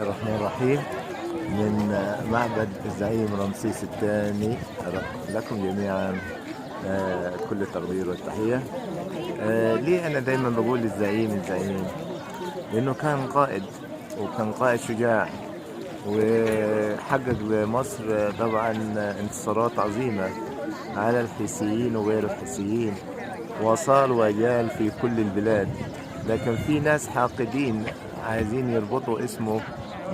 الرحمن الرحيم. من معبد الزعيم رمسيس الثاني، لكم جميعا كل التقدير والتحية. ليه أنا دايما بقول الزعيم؟ لأنه كان قائد، وكان قائد شجاع، وحقق لمصر طبعا انتصارات عظيمة على الحيثيين وغير الحيثيين، وصال وجال في كل البلاد. لكن في ناس حاقدين عايزين يربطوا اسمه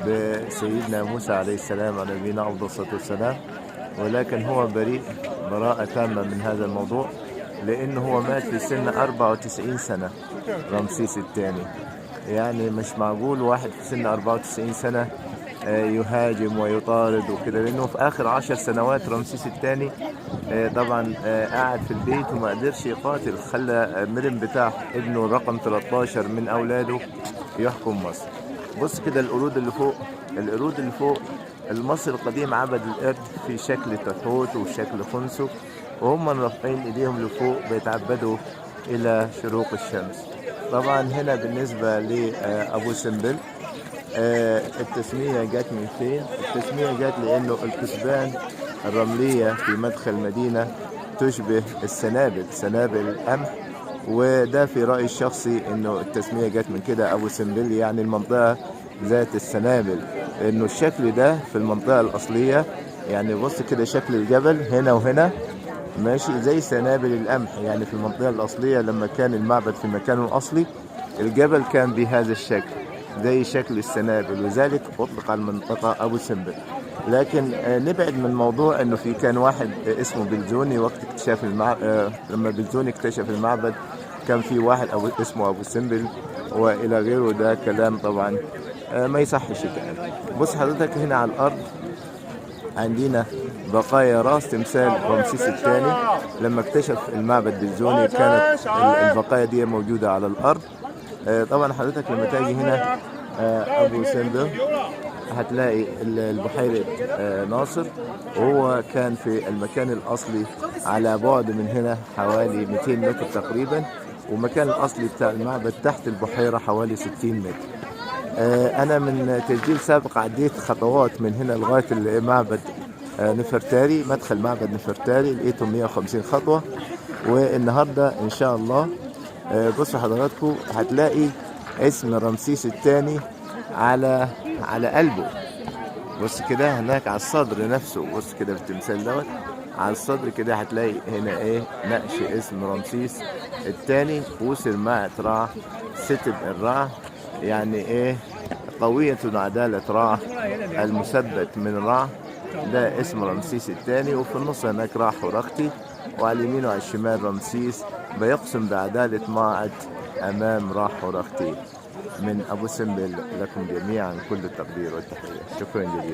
بسيدنا موسى عليه السلام، على نبينا أفضل الصلاة والسلام، ولكن هو بريء براءة تامة من هذا الموضوع، لأنه هو مات في سن 94 سنة رمسيس الثاني. يعني مش معقول واحد في سن 94 سنة يهاجم ويطارد وكده، لأنه في آخر 10 سنوات رمسيس الثاني طبعا قاعد في البيت وما قدرش يقاتل، خلى مريم بتاع ابنه رقم 13 من أولاده يحكم مصر. بص كده القرود اللي فوق المصري القديم عبد القرد في شكل تحوت وشكل خنسو، وهم رافعين ايديهم لفوق بيتعبدوا الى شروق الشمس. طبعا هنا بالنسبة لأبو سمبل، التسمية جت من فين؟ التسمية جت لأنه الكثبان الرملية في مدخل المدينة تشبه سنابل القمح، وده في رأيي الشخصي انه التسمية جت من كده. ابو سمبل يعني المنطقة ذات السنابل، انه الشكل ده في المنطقة الاصلية. يعني بص كده شكل الجبل هنا وهنا ماشي زي سنابل القمح، يعني في المنطقة الاصلية لما كان المعبد في مكانه الاصلي الجبل كان بهذا الشكل زي شكل السنابل، وذلك اطلق على المنطقة ابو سمبل. لكن نبعد من موضوع انه في كان واحد اسمه بلزوني وقت اكتشاف لما بلزوني اكتشف المعبد كان في واحد اسمه ابو سمبل والى غيره. ده كلام طبعا ما يصحش الكلام. بص حضرتك هنا على الارض عندنا بقايا راس تمثال رمسيس الثاني. لما اكتشف المعبد بلزوني كانت البقايا دي موجودة على الارض. طبعا حضرتك لما تيجي هنا ابو سمبل هتلاقي البحيرة ناصر، وهو كان في المكان الأصلي على بعد من هنا حوالي 200 متر تقريبا، ومكان الأصلي بتاع المعبد تحت البحيرة حوالي 60 متر. أنا من تسجيل سابق عديت خطوات من هنا لغاية المعبد نفرتاري، مدخل معبد نفرتاري لقيته 150 خطوة. والنهاردة إن شاء الله بصوا حضراتكم هتلاقي اسم رمسيس الثاني على قلبه. بص كده هناك على الصدر نفسه، بص كده في التمثال دوت على الصدر كده هتلاقي هنا نقش اسم رمسيس الثاني، وسر مع رع ستب الرع، يعني قوية عدالة رع المثبت من رع. ده اسم رمسيس الثاني. وفي النص هناك رع حورختي، وعلى اليمين وعلى الشمال رمسيس بيقسم بعدالة ماعد أمام رع حورختي. من أبو سمبل لكم جميعا كل التقدير والتحية. شكرا جزيلا.